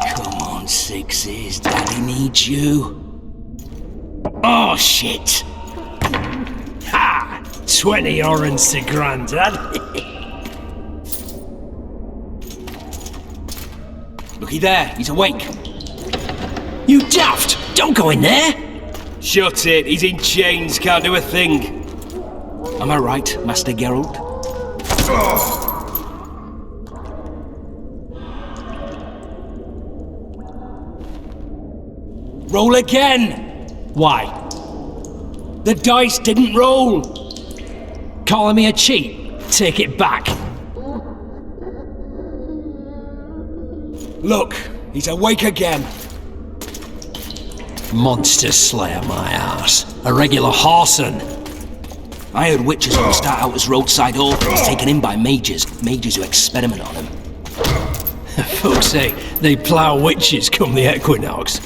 Come on, Sixes. Daddy needs you. Oh, shit! Ha! 20 orange to Grandad. Looky there, he's awake. You daft! Don't go in there! Shut it, he's in chains, can't do a thing. Am I right, Master Geralt? Roll again! Why? The dice didn't roll! Calling me a cheat? Take it back. Look, he's awake again. Monster Slayer, my ass. A regular horson. I heard witches will start out as roadside orphans taken in by mages who experiment on them. Folks say they plough witches come the equinox.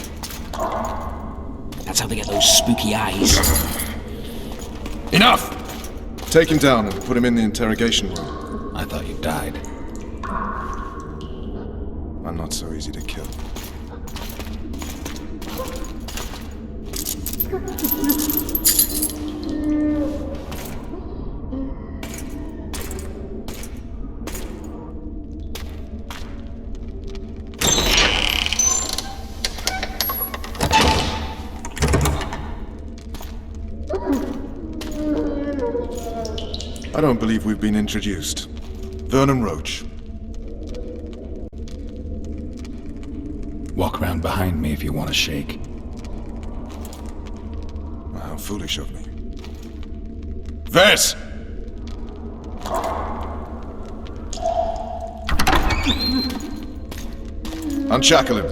That's how they get those spooky eyes. Enough! Take him down and put him in the interrogation room. I thought you died. I'm not so easy to kill. I don't believe we've been introduced. Vernon Roach. Walk around behind me if you want to shake. How foolish of me. Vess! Unshackle him.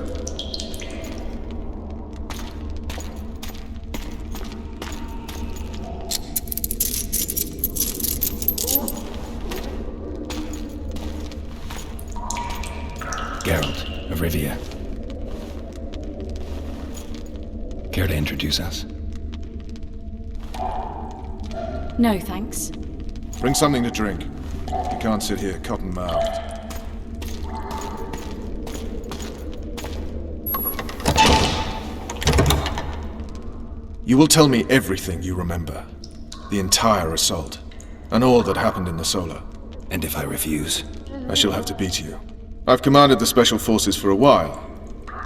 trivia. Care to introduce us? No, thanks. Bring something to drink. You can't sit here cotton-mouthed. You will tell me everything you remember. The entire assault. And all that happened in the Solar. And if I refuse? I shall have to beat you. I've commanded the Special Forces for a while.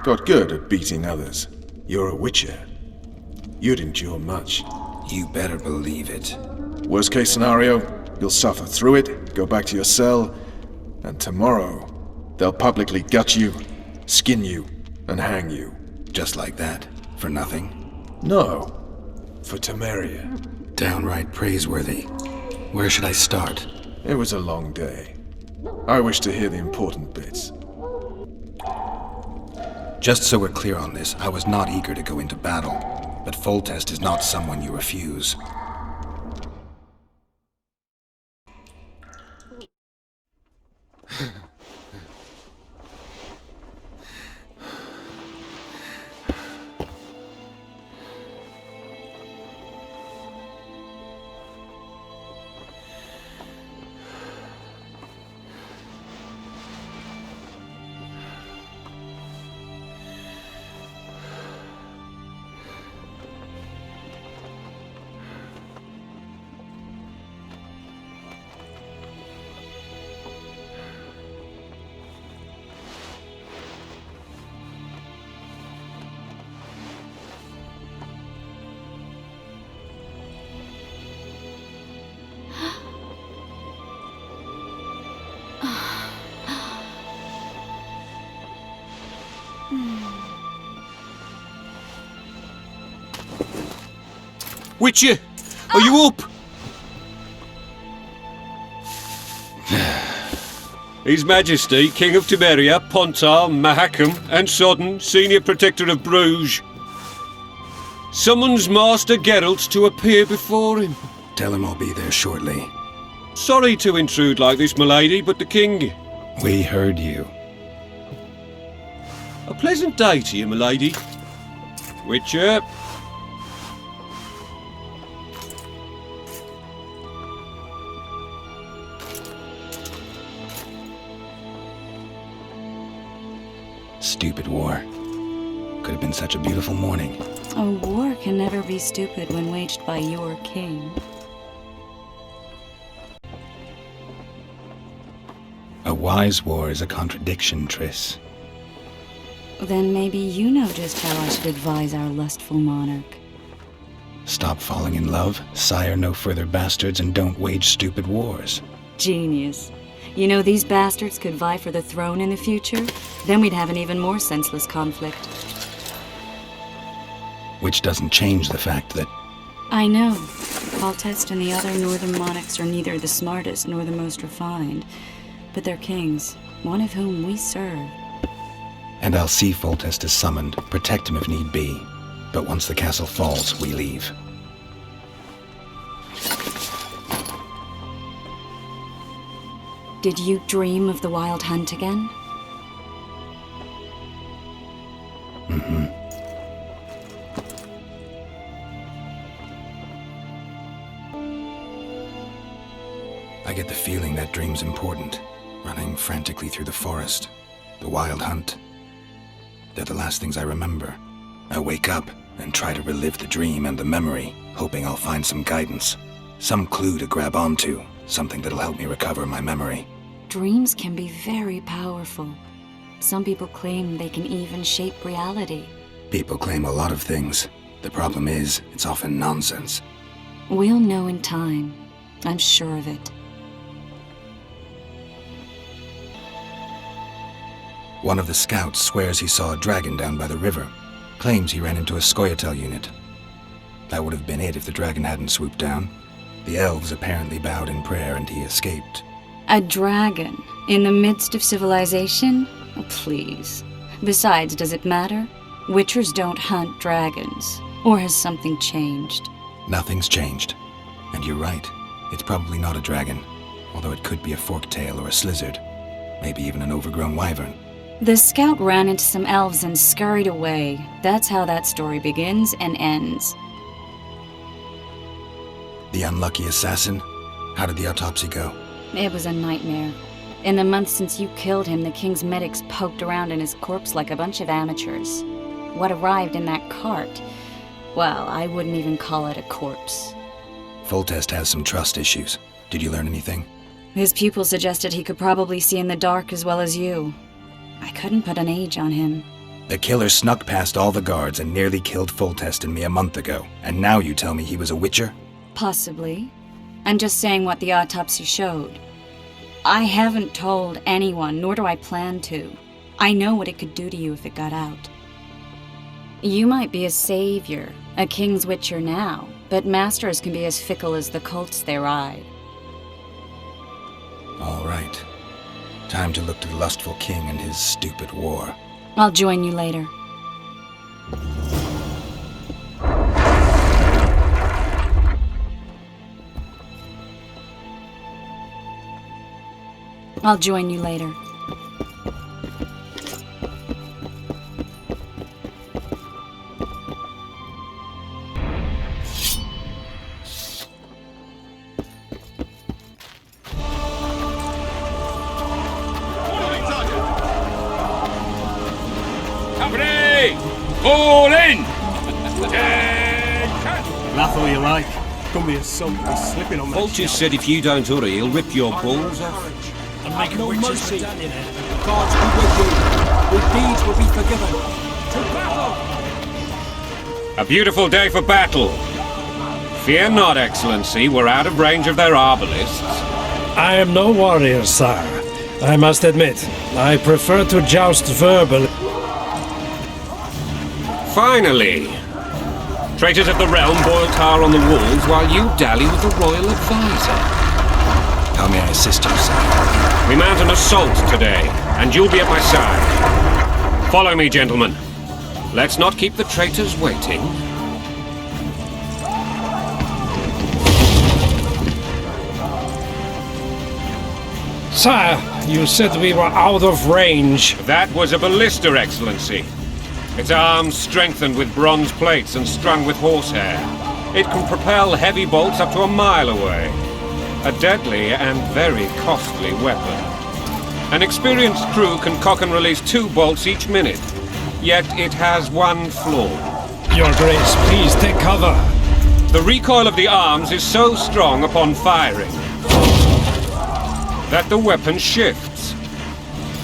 Got good at beating others. You're a Witcher. You'd endure much. You better believe it. Worst case scenario, you'll suffer through it, go back to your cell, and tomorrow, they'll publicly gut you, skin you, and hang you. Just like that? For nothing? No. For Temeria. Downright praiseworthy. Where should I start? It was a long day. I wish to hear the important bits. Just so we're clear on this, I was not eager to go into battle, but Foltest is not someone you refuse. Witcher, are you up? His Majesty, King of Temeria, Pontar, Mahakam, and Sodden, Senior Protector of Bruges, summons Master Geralt to appear before him. Tell him I'll be there shortly. Sorry to intrude like this, milady, but the King... We heard you. A pleasant day to you, milady. Witcher. Stupid war. Could have been such a beautiful morning. A war can never be stupid when waged by your king. A wise war is a contradiction, Triss. Then maybe you know just how I should advise our lustful monarch. Stop falling in love, sire no further bastards, and don't wage stupid wars. Genius. You know, these bastards could vie for the throne in the future? Then we'd have an even more senseless conflict. Which doesn't change the fact that... I know. Foltest and the other northern monarchs are neither the smartest nor the most refined. But they're kings, one of whom we serve. And I'll see Foltest is summoned, protect him if need be. But once the castle falls, we leave. Did you dream of the Wild Hunt again? Mm-hmm. I get the feeling that dream's important. Running frantically through the forest. The Wild Hunt. They're the last things I remember. I wake up and try to relive the dream and the memory, hoping I'll find some guidance. Some clue to grab onto. Something that'll help me recover my memory. Dreams can be very powerful. Some people claim they can even shape reality. People claim a lot of things. The problem is, it's often nonsense. We'll know in time. I'm sure of it. One of the scouts swears he saw a dragon down by the river. Claims he ran into a Scoia'tael unit. That would have been it if the dragon hadn't swooped down. The elves apparently bowed in prayer and he escaped. A dragon? In the midst of civilization? Oh, please. Besides, does it matter? Witchers don't hunt dragons. Or has something changed? Nothing's changed. And you're right. It's probably not a dragon. Although it could be a forktail or a slizzard. Maybe even an overgrown wyvern. The scout ran into some elves and scurried away. That's how that story begins and ends. The unlucky assassin? How did the autopsy go? It was a nightmare. In the months since you killed him, the king's medics poked around in his corpse like a bunch of amateurs. What arrived in that cart? Well, I wouldn't even call it a corpse. Foltest has some trust issues. Did you learn anything? His pupil suggested he could probably see in the dark as well as you. I couldn't put an age on him. The killer snuck past all the guards and nearly killed Foltest and me a month ago. And now you tell me he was a witcher? Possibly. I'm just saying what the autopsy showed. I haven't told anyone, nor do I plan to. I know what it could do to you if it got out. You might be a savior, a king's witcher now, but masters can be as fickle as the colts they ride. All right. Time to look to the lustful king and his stupid war. I'll join you later. I'll join you later. Company! All in! Laugh all you like. Come here, son. He's slipping on that. Vulture said if you don't hurry, he'll rip your balls off. And make no mercy. Gods be with you. Your deeds will be forgiven. To battle! A beautiful day for battle. Fear not, Excellency, we're out of range of their arbalists. I am no warrior, sire. I must admit, I prefer to joust verbally. Finally! Traitors of the realm boil tar on the walls while you dally with the royal advisor. How may I assist you, sire? We mount an assault today, and you'll be at my side. Follow me, gentlemen. Let's not keep the traitors waiting. Sire, you said we were out of range. That was a ballista, Excellency. Its arms strengthened with bronze plates and strung with horsehair. It can propel heavy bolts up to a mile away. A deadly and very costly weapon. An experienced crew can cock and release 2 bolts each minute. Yet it has one flaw. Your Grace, please take cover. The recoil of the arms is so strong upon firing that the weapon shifts.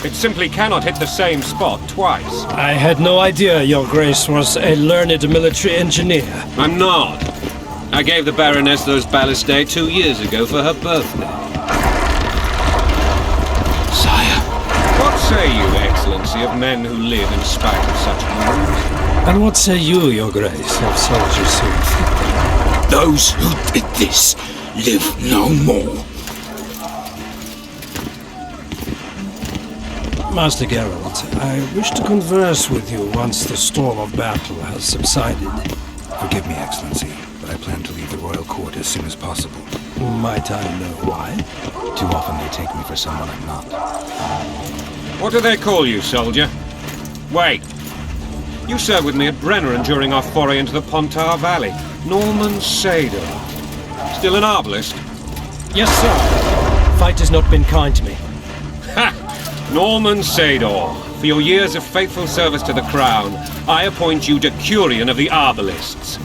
It simply cannot hit the same spot twice. I had no idea Your Grace was a learned military engineer. I'm not. I gave the Baroness those ballistae 2 years ago for her birthday. Sire. What say you, Excellency, of men who live in spite of such wounds? And what say you, Your Grace, of soldiers who... Those who did this live no more. Master Geralt, I wish to converse with you once the storm of battle has subsided. Forgive me, Excellency, but I plan to leave the royal court as soon as possible. Might I know why? Too often they take me for someone I'm not. What do they call you, soldier? Wait. You served with me at Brenneran during our foray into the Pontar Valley. Norman Sador. Still an arbalist? Yes, sir. Fight has not been kind to me. Ha! Norman Sador, for your years of faithful service to the crown, I appoint you Decurion of the Arbalists.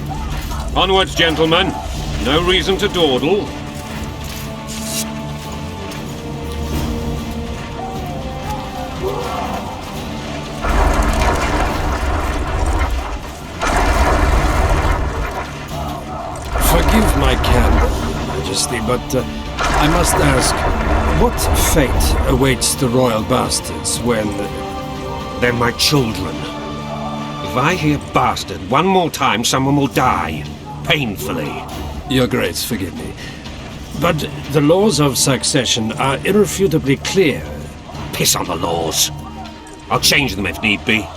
Onwards, gentlemen. No reason to dawdle. Forgive my candor, Your Majesty, but I must ask, what fate awaits the royal bastards when... They're my children. If I hear bastard one more time, someone will die. Painfully. Your Grace, forgive me. But the laws of succession are irrefutably clear. Piss on the laws. I'll change them if need be.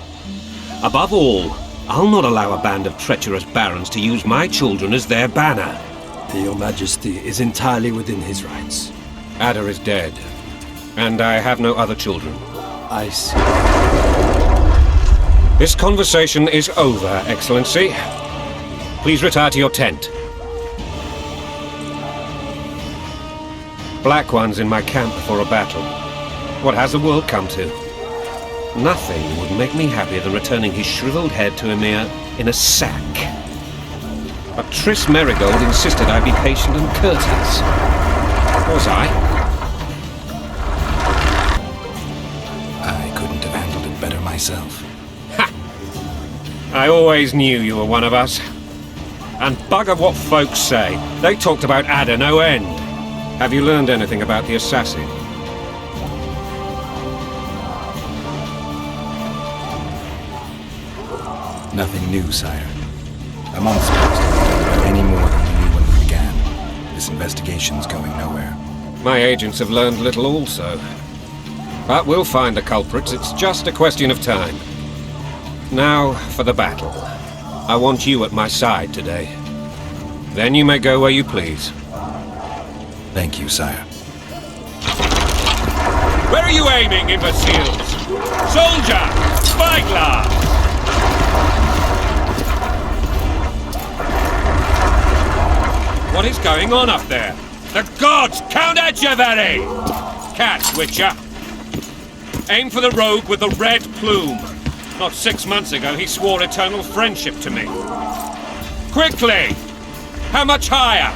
Above all, I'll not allow a band of treacherous barons to use my children as their banner. Your Majesty is entirely within his rights. Ada is dead, and I have no other children. I see. This conversation is over, Excellency. Please retire to your tent. Black One's in my camp before a battle. What has the world come to? Nothing would make me happier than returning his shriveled head to Emir in a sack. But Triss Merigold insisted I be patient and courteous. Was I? I couldn't have handled it better myself. Ha! I always knew you were one of us. And bugger what folks say. They talked about Ada no end. Have you learned anything about the assassin? Nothing new, sire. I'm not supposed to know any more than we knew when we began. This investigation's going nowhere. My agents have learned little also. But we'll find the culprits. It's just a question of time. Now for the battle. I want you at my side today. Then you may go where you please. Thank you, sire. Where are you aiming, imbeciles? Soldier! Spyglass! What is going on up there? The gods! Count Etcheverry! Catch, Witcher! Aim for the rogue with the red plume. Not 6 months ago, he swore eternal friendship to me. Quickly! How much higher?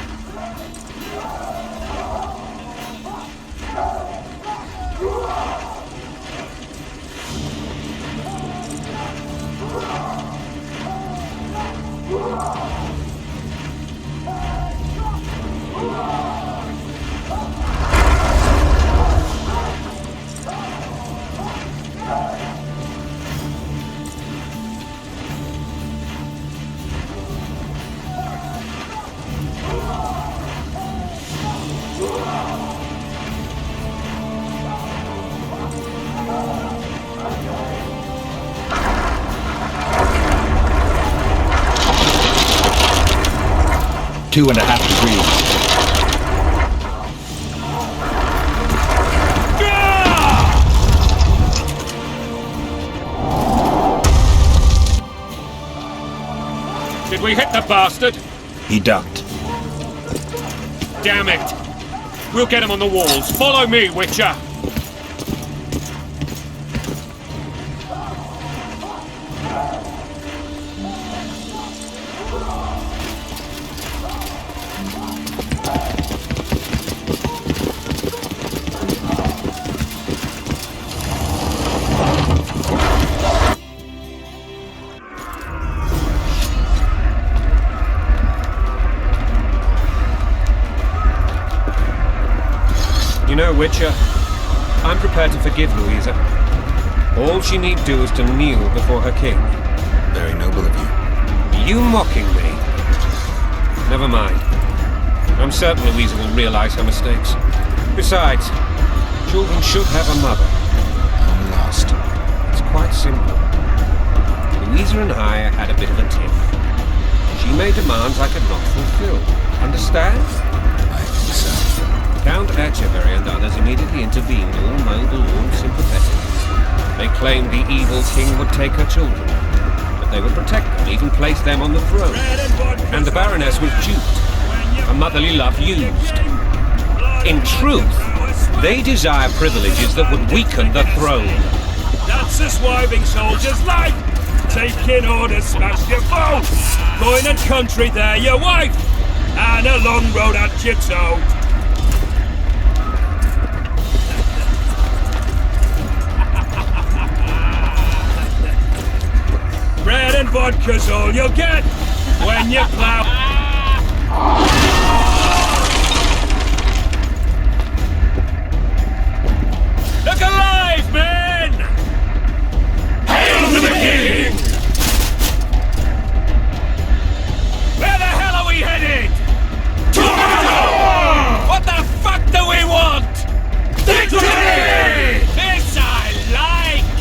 Two and a half degrees. Did we hit the bastard? He ducked. Damn it! We'll get him on the walls. Follow me, Witcher! You know, Witcher, I'm prepared to forgive Louisa. All she need do is to kneel before her king. Very noble of you. You mocking me? Never mind. I'm certain Louisa will realize her mistakes. Besides, children should have a mother. I'm lost. It's quite simple. Louisa and I had a bit of a tiff. She made demands I could not fulfill. Understand? I think so. Count Etcheverry and others immediately intervened, all noble, all sympathetic. They claimed the evil king would take her children, but they would protect them, even place them on the throne. And the Baroness was duped, her motherly love used. In truth, they desire privileges that would weaken the throne. That's a swiving soldier's life! Taking orders, smash your foe! Going and country there, your wife! And a long road at your toe! Bread and vodka's all you'll get when you plow. Look alive, men! Hail to the king! Where the hell are we headed? Tomorrow! What the fuck do we want? Victory! This I like!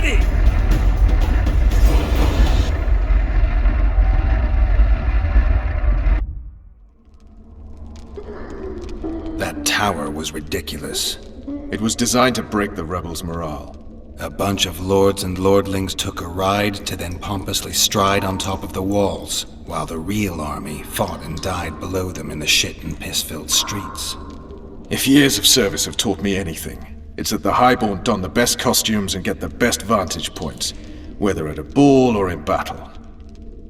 ready! That tower was ridiculous. It was designed to break the rebels' morale. A bunch of lords and lordlings took a ride to then pompously stride on top of the walls, while the real army fought and died below them in the shit and piss-filled streets. If years of service have taught me anything, it's that the Highborn don the best costumes and get the best vantage points, whether at a ball or in battle.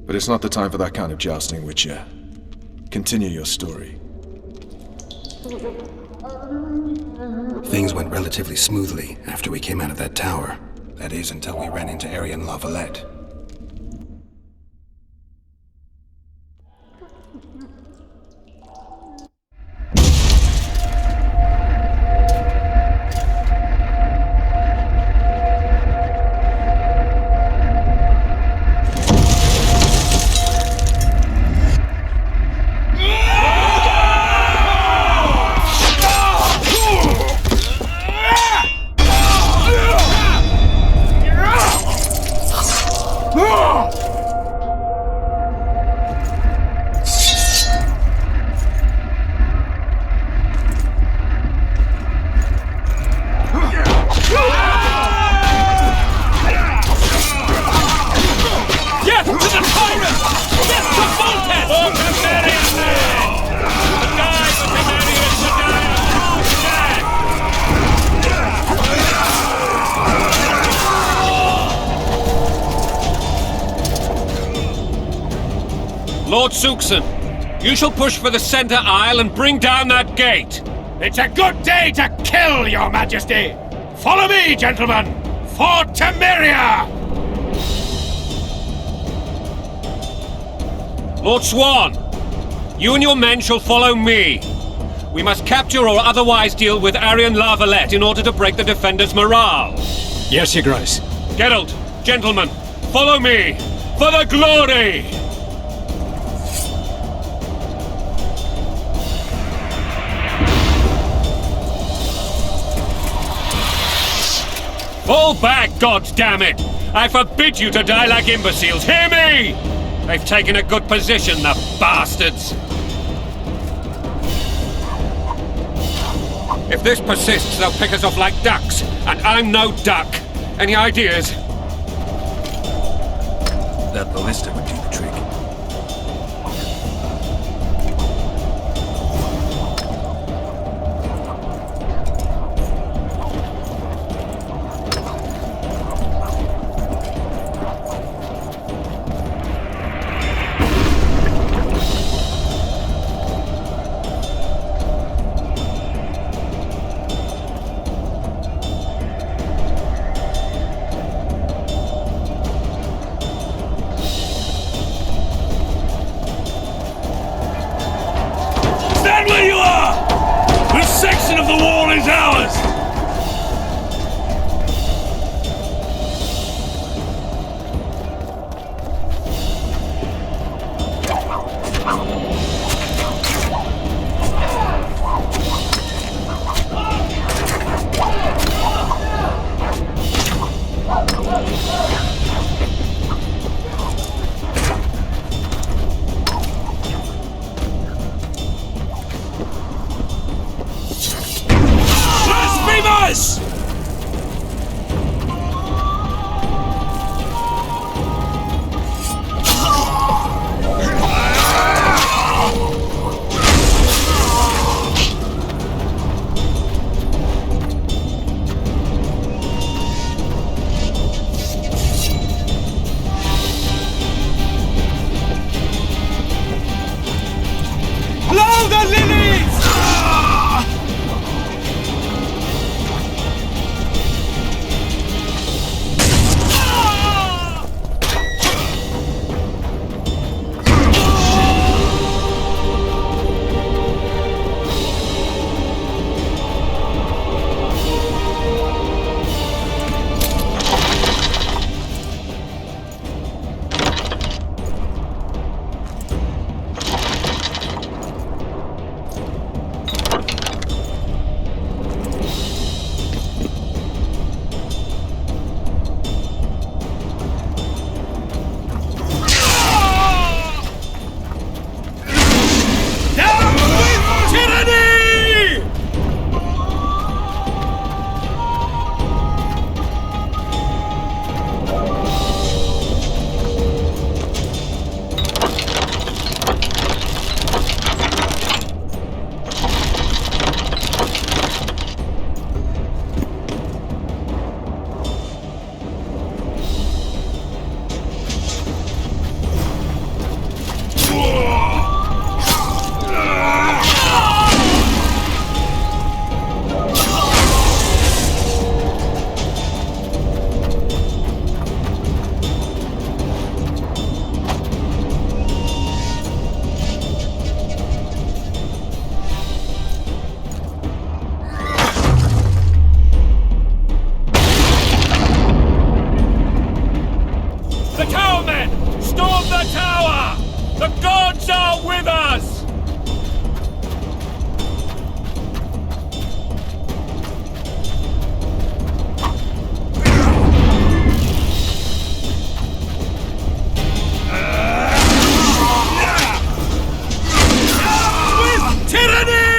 But it's not the time for that kind of jousting, Witcher. Continue your story. Things went relatively smoothly after we came out of that tower. That is, until we ran into Aryan Lavalette. Lord Suxon, you shall push for the center aisle and bring down that gate. It's a good day to kill, Your Majesty! Follow me, gentlemen! For Temeria! Lord Swan, you and your men shall follow me. We must capture or otherwise deal with Aryan Lavalette in order to break the defenders' morale. Yes, Your Grace. Geralt, gentlemen, follow me! For the glory! Fall back, goddammit! I forbid you to die like imbeciles, hear me! They've taken a good position, the bastards! If this persists, they'll pick us off like ducks, and I'm no duck. Any ideas? That ballista would do the trick. The gods are with us! With tyranny!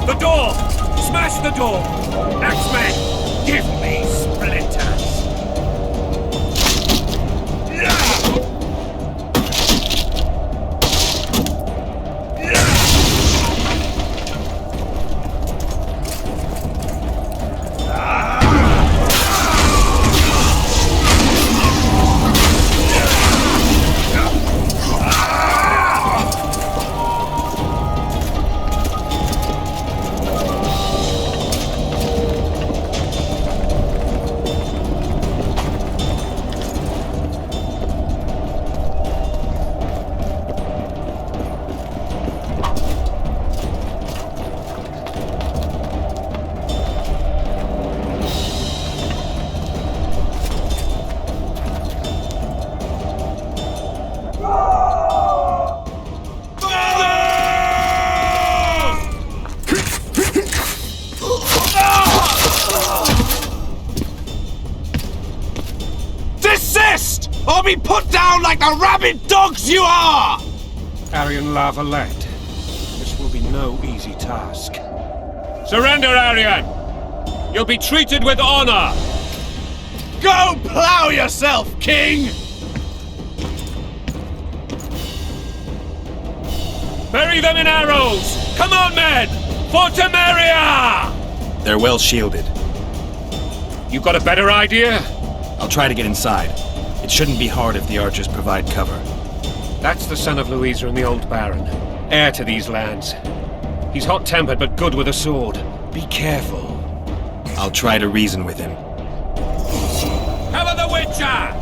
The door! Smash the door! Axemen, give me splinters! Desist! Or be put down like the rabid dogs you are! Aryan Lavalette, this will be no easy task. Surrender, Aryan! You'll be treated with honor! Go plow yourself, King! Bury them in arrows! Come on, men! For Temeria! They're well shielded. You got a better idea? I'll try to get inside. It shouldn't be hard if the archers provide cover. That's the son of Louisa and the old Baron, heir to these lands. He's hot-tempered but good with a sword. Be careful. I'll try to reason with him. Cover the Witcher!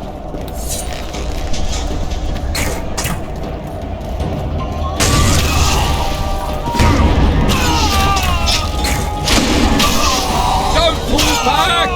Don't pull back!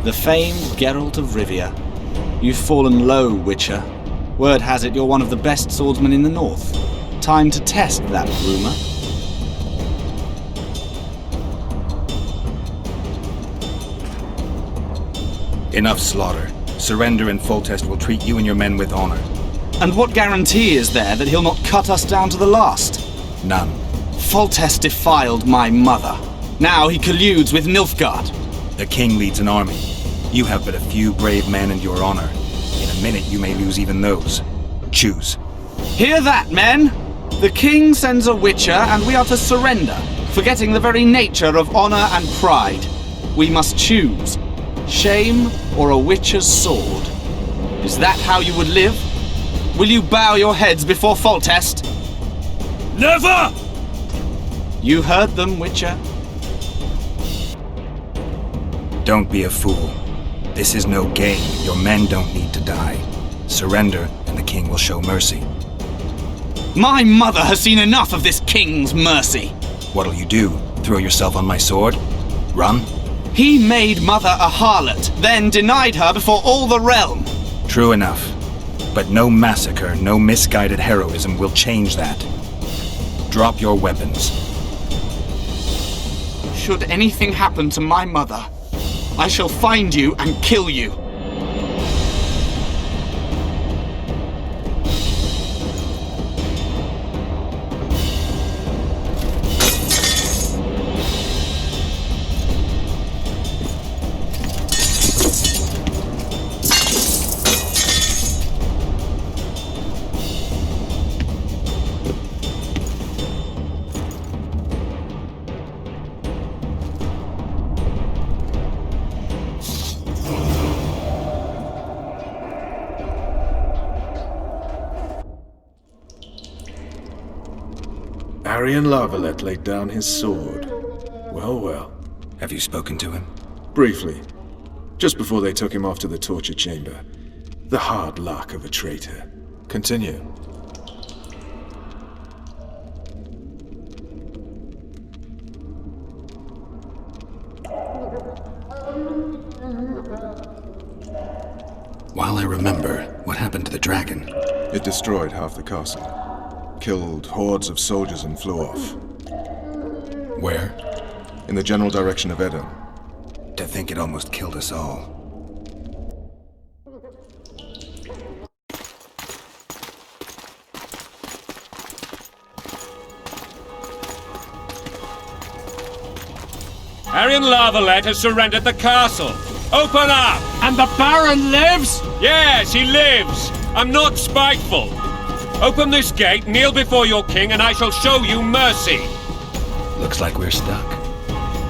The famed Geralt of Rivia. You've fallen low, Witcher. Word has it you're one of the best swordsmen in the north. Time to test that rumor. Enough slaughter. Surrender and Foltest will treat you and your men with honor. And what guarantee is there that he'll not cut us down to the last? None. Foltest defiled my mother. Now he colludes with Nilfgaard. The king leads an army. You have but a few brave men and your honor. In a minute you may lose even those. Choose. Hear that, men? The king sends a witcher and we are to surrender, forgetting the very nature of honor and pride. We must choose. Shame or a witcher's sword? Is that how you would live? Will you bow your heads before Foltest? Never! You heard them, Witcher. Don't be a fool. This is no game. Your men don't need to die. Surrender, and the king will show mercy. My mother has seen enough of this king's mercy. What'll you do? Throw yourself on my sword? Run? He made mother a harlot, then denied her before all the realm. True enough. But no massacre, no misguided heroism will change that. Drop your weapons. Should anything happen to my mother, I shall find you and kill you. Arian Lavalette laid down his sword. Well, well. Have you spoken to him? Briefly. Just before they took him off to the torture chamber. The hard luck of a traitor. Continue. While I remember, what happened to the dragon? It destroyed half the castle. Killed hordes of soldiers and flew off. Where? In the general direction of Edom. To think it almost killed us all. Arian Lavalette has surrendered the castle. Open up! And the Baron lives? Yes, he lives. I'm not spiteful. Open this gate, kneel before your king, and I shall show you mercy. Looks like we're stuck.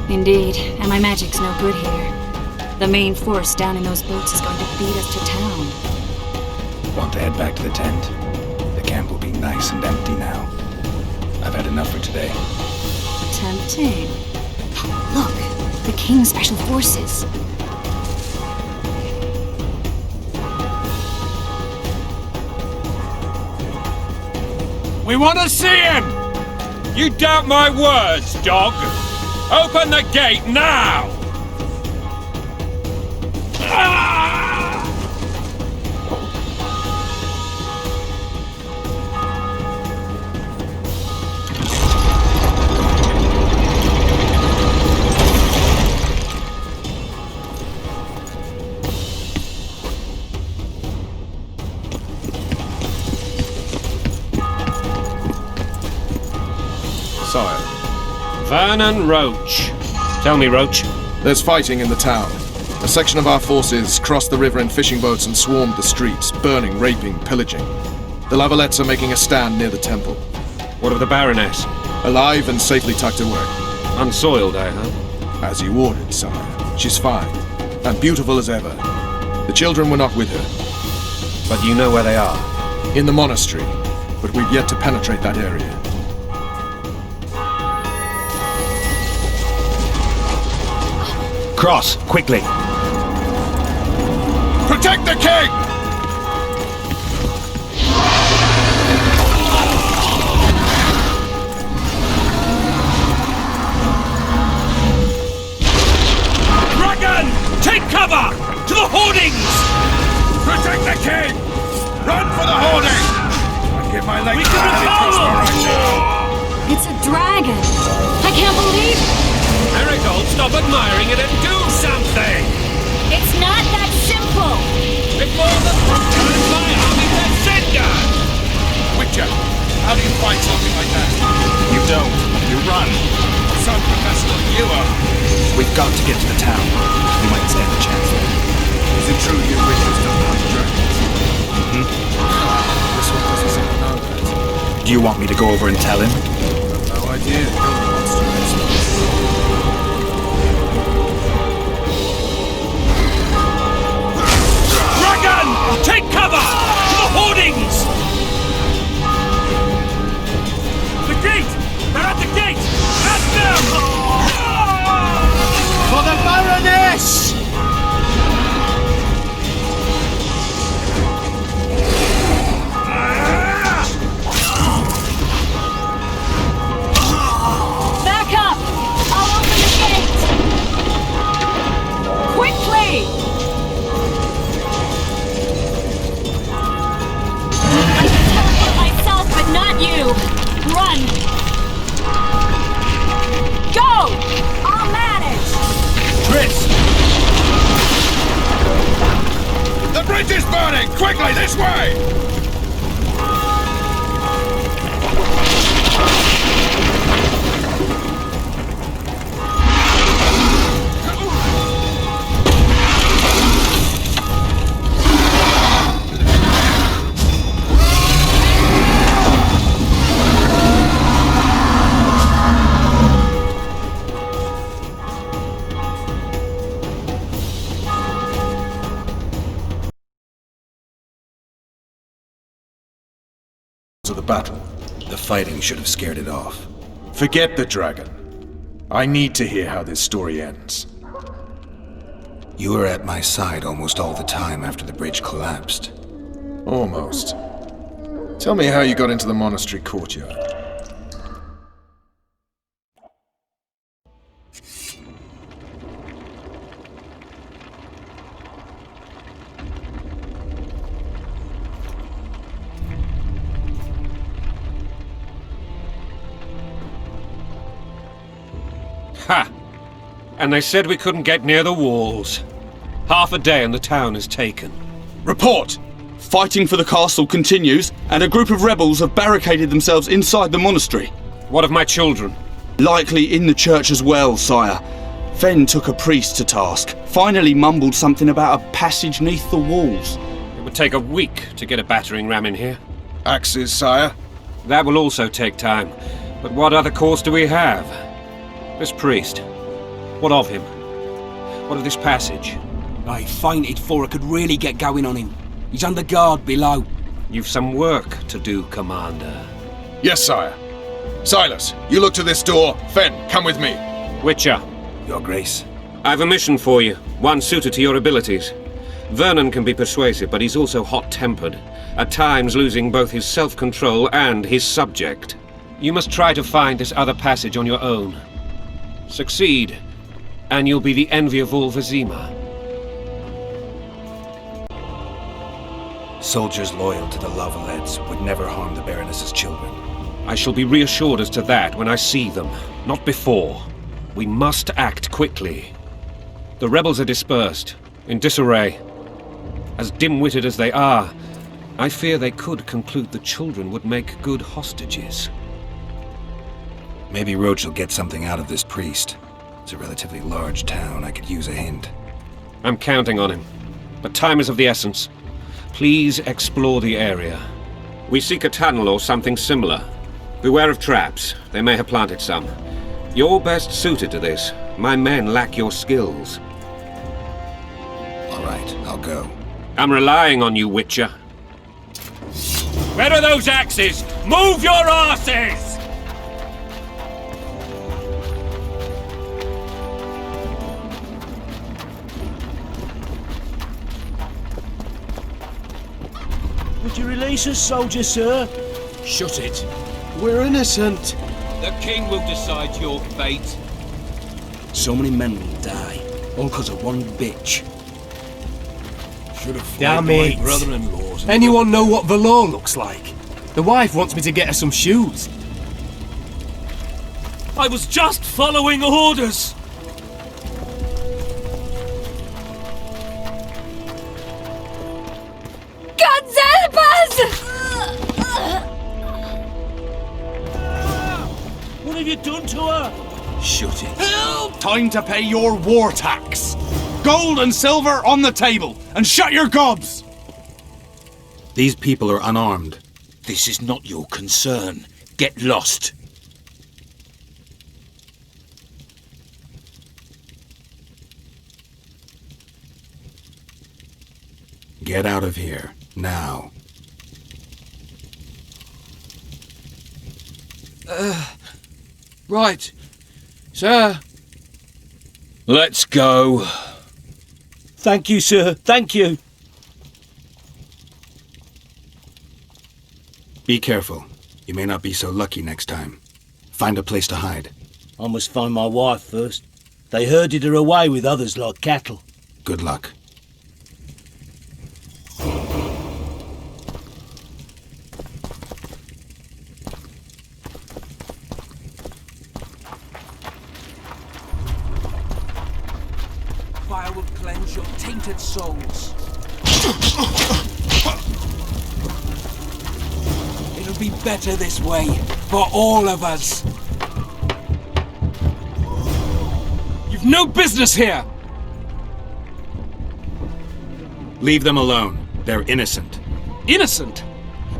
Indeed, and my magic's no good here. The main force down in those boats is going to beat us to town. Want to head back to the tent? The camp will be nice and empty now. I've had enough for today. Tempting. Look, the King's Special Forces. We want to see him! You doubt my words, dog? Open the gate now! Sire. Vernon Roach. Tell me, Roach. There's fighting in the town. A section of our forces crossed the river in fishing boats and swarmed the streets, burning, raping, pillaging. The Lavalettes are making a stand near the temple. What of the Baroness? Alive and safely tucked away. Unsoiled, I hope. As you ordered, sire. She's fine. And beautiful as ever. The children were not with her. But you know where they are? In the monastery. But we've yet to penetrate that area. Cross, quickly! Protect the king! Dragon! Take cover! It's a dragon! I can't believe it! Marigold, stop admiring it and do something! It's not that simple! Before the time my army gets cinder! Witcher, how do you fight something like that? You don't. You run. Son, Professor, you are. We've got to get to the town. We might stand a chance there. Is it true you witches don't hunt dragons? Mm-hmm. This one doesn't seem to know that. Do you want me to go over and tell him? No idea. No monster experts. Dragon! Take cover! To the hoardings! The gate! They're at the gate! At them! For the Baroness! Back up! I'll open the gate! Quickly! I can teleport myself, but not you! Run! Go! I'll manage! Tris! The bridge is burning! Quickly, this way! Of the battle. The fighting should have scared it off. Forget the dragon. I need to hear how this story ends. You were at my side almost all the time after the bridge collapsed. Almost. Tell me how you got into the monastery courtyard. Ha! And they said we couldn't get near the walls. Half a day and the town is taken. Report! Fighting for the castle continues, and a group of rebels have barricaded themselves inside the monastery. What of my children? Likely in the church as well, sire. Fen took a priest to task, finally mumbled something about a passage neath the walls. It would take a week to get a battering ram in here. Axes, sire? That will also take time. But what other course do we have? This priest. What of him? What of this passage? I fainted before I could really get going on him. He's under guard below. You've some work to do, Commander. Yes, sire. Silas, you look to this door. Fen, come with me. Witcher, Your Grace. I've a mission for you, one suited to your abilities. Vernon can be persuasive, but he's also hot-tempered, at times losing both his self-control and his subject. You must try to find this other passage on your own. Succeed, and you'll be the envy of all Vizima. Soldiers loyal to the Lavalets would never harm the Baroness's children. I shall be reassured as to that when I see them, not before. We must act quickly. The rebels are dispersed, in disarray. As dim-witted as they are, I fear they could conclude the children would make good hostages. Maybe Roach will get something out of this priest. It's a relatively large town. I could use a hint. I'm counting on him, but time is of the essence. Please explore the area. We seek a tunnel or something similar. Beware of traps. They may have planted some. You're best suited to this. My men lack your skills. All right, I'll go. I'm relying on you, Witcher. Where are those axes? Move your asses! Would you release us, soldier, sir? Shut it. We're innocent. The king will decide your fate. So many men will die, all because of one bitch. Damn it! brother-in-laws. Anyone know what the law looks like? The wife wants me to get her some shoes. I was just following orders. God help us! What have you done to her? Shut it. Time to pay your war tax. Gold and silver on the table, and shut your gobs! These people are unarmed. This is not your concern. Get lost. Get out of here, now. Right. Sir. Let's go. Thank you, sir. Thank you. Be careful. You may not be so lucky next time. Find a place to hide. I must find my wife first. They herded her away with others like cattle. Good luck. Fire will cleanse your tainted souls. It'll be better this way, for all of us. You've no business here! Leave them alone. They're innocent. Innocent?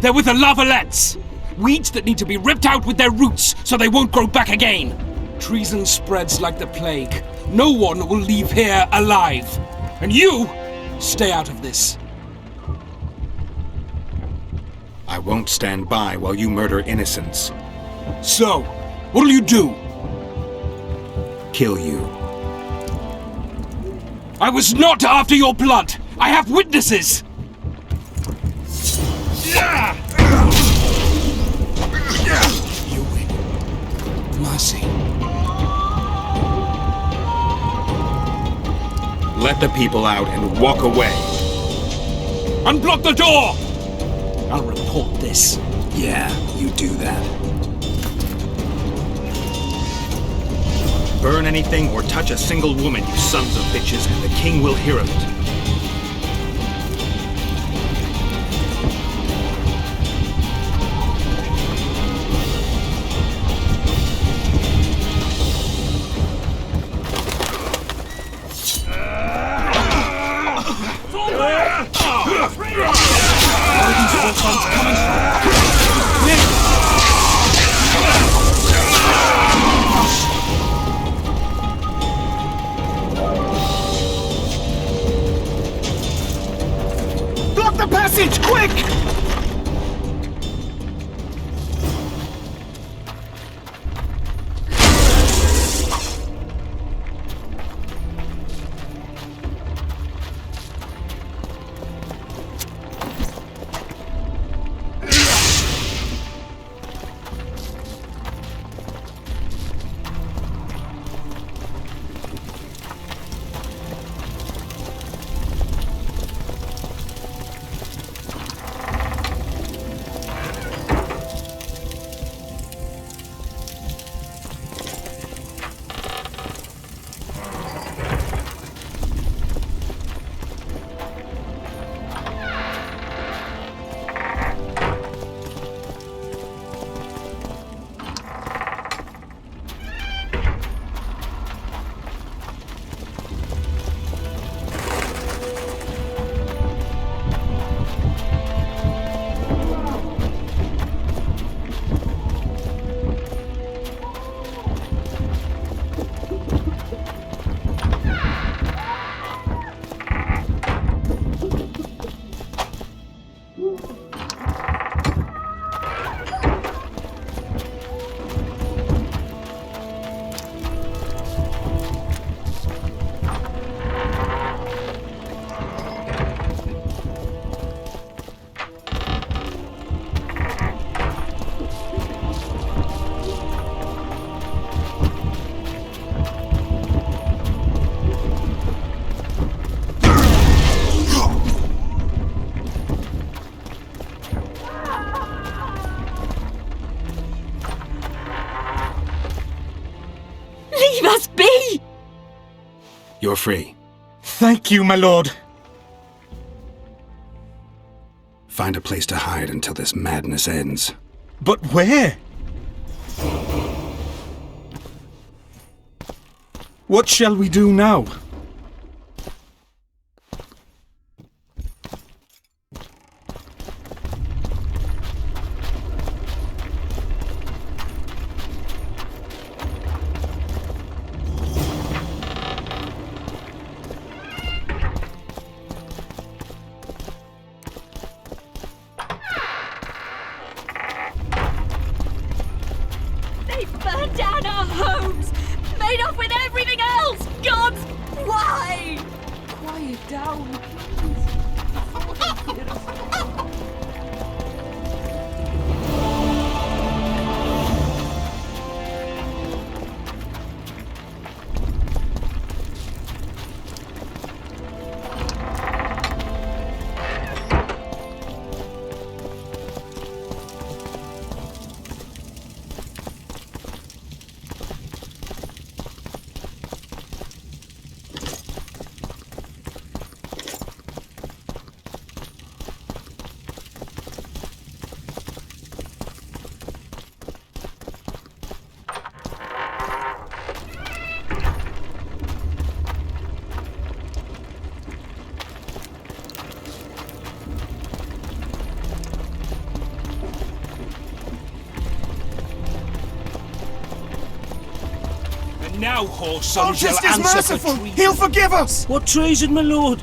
They're with the lavalettes! Weeds that need to be ripped out with their roots so they won't grow back again! Treason spreads like the plague. No one will leave here alive. And you, stay out of this. I won't stand by while you murder innocents. So, what'll you do? Kill you. I was not after your blood! I have witnesses! You win. Mercy. Let the people out and walk away. Unblock the door! I'll report this. Yeah, you do that. Burn anything or touch a single woman, you sons of bitches, and the king will hear of it. Leave us be! You're free. Thank you, my lord. Find a place to hide until this madness ends. But where? What shall we do now? They burned down our homes! Made off with everything else! Gods, why? Quiet down, Now, horse Our sons, you'll Just is answer merciful! for treason. He'll forgive us! What treason, my lord?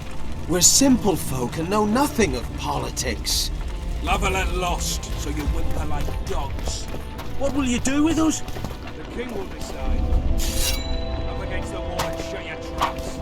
We're simple folk and know nothing of politics. Lavalette lost, so you whimper like dogs. What will you do with us? The king will decide. Up against the wall and shut your traps.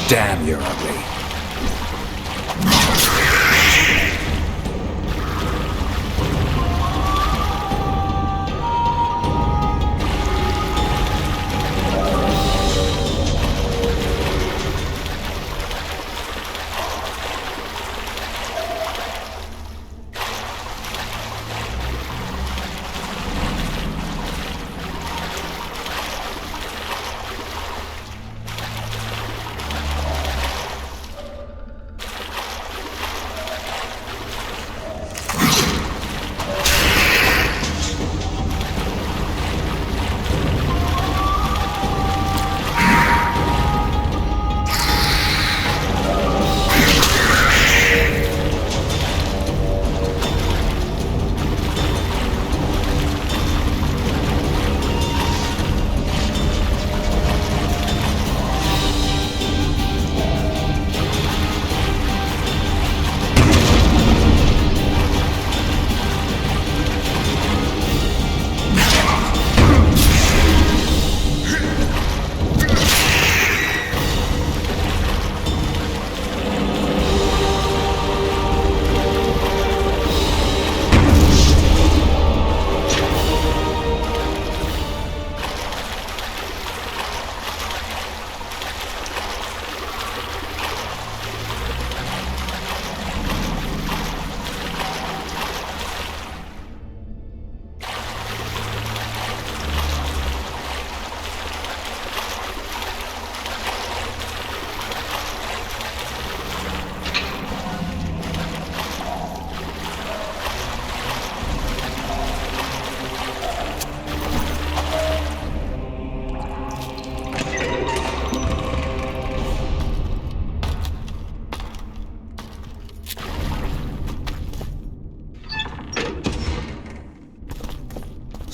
Damn, you're ugly.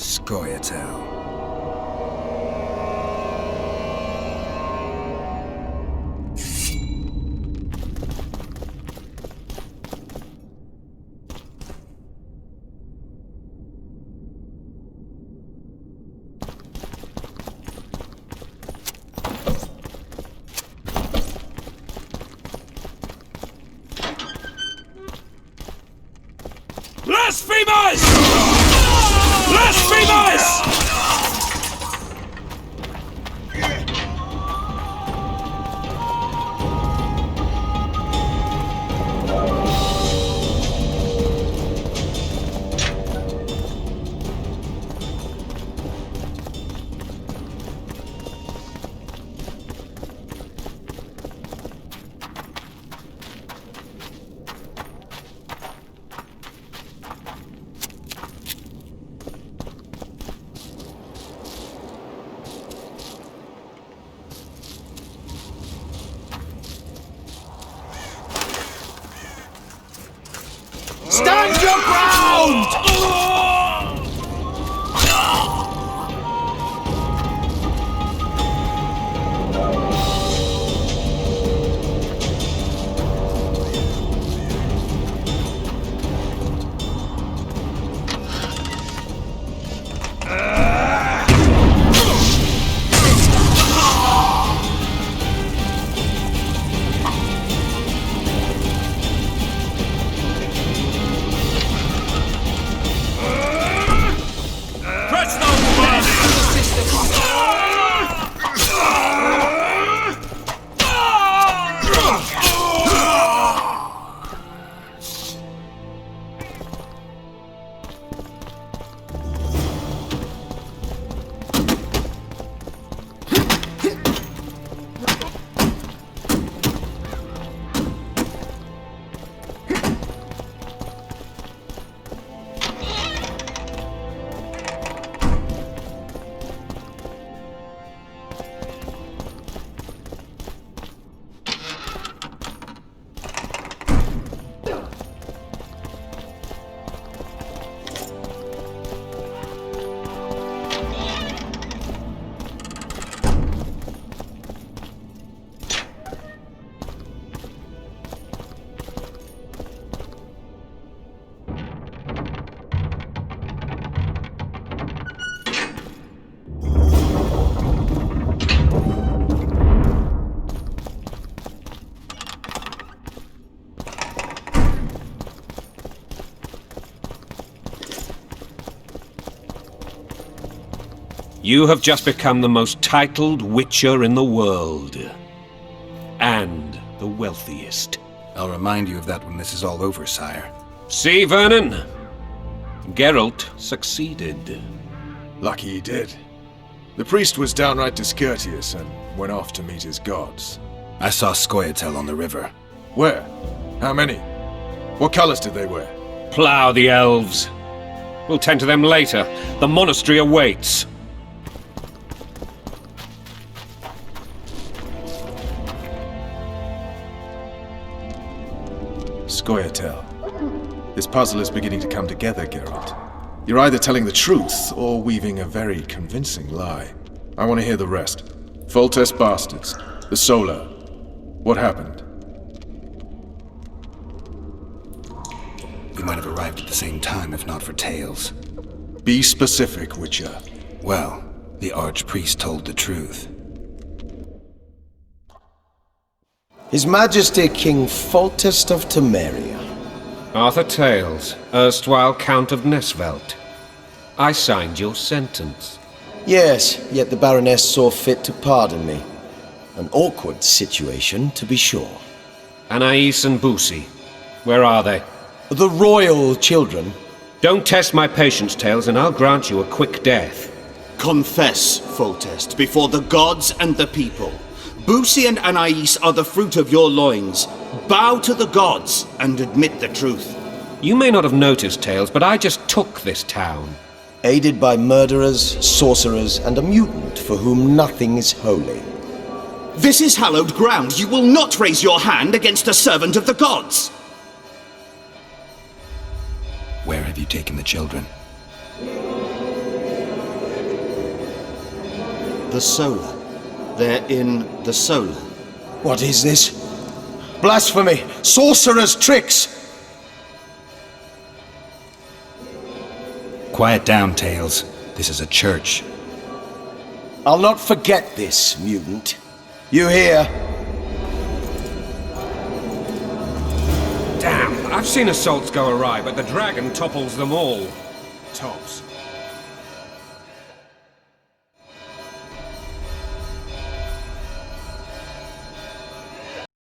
Scoia'tael. Blasphemers! Blasphemers! Stand your ground! You have just become the most titled Witcher in the world. And the wealthiest. I'll remind you of that when this is all over, sire. See, Vernon? Geralt succeeded. Lucky he did. The priest was downright discourteous and went off to meet his gods. I saw Scoia'tael on the river. Where? How many? What colors did they wear? Plough the elves. We'll tend to them later. The monastery awaits. Scoia'tael. This puzzle is beginning to come together, Geralt. You're either telling the truth or weaving a very convincing lie. I want to hear the rest. Foltest bastards. The Solar. What happened? We might have arrived at the same time if not for tales. Be specific, Witcher. Well, the Archpriest told the truth. His Majesty King Foltest of Temeria. Arthur Tales, erstwhile Count of Nesvelt. I signed your sentence. Yes, yet the Baroness saw fit to pardon me. An awkward situation, to be sure. Anais and Boussy, where are they? The royal children. Don't test my patience, Tales, and I'll grant you a quick death. Confess, Foltest, before the gods and the people. Boussy and Anais are the fruit of your loins. Bow to the gods and admit the truth. You may not have noticed, Tales, but I just took this town. Aided by murderers, sorcerers, and a mutant for whom nothing is holy. This is hallowed ground. You will not raise your hand against a servant of the gods. Where have you taken the children? The Solar. They're in the Solar. What is this? Blasphemy! Sorcerer's tricks! Quiet down, Tails. This is a church. I'll not forget this, mutant. You hear? Damn, I've seen assaults go awry, but the dragon topples them all. Tops.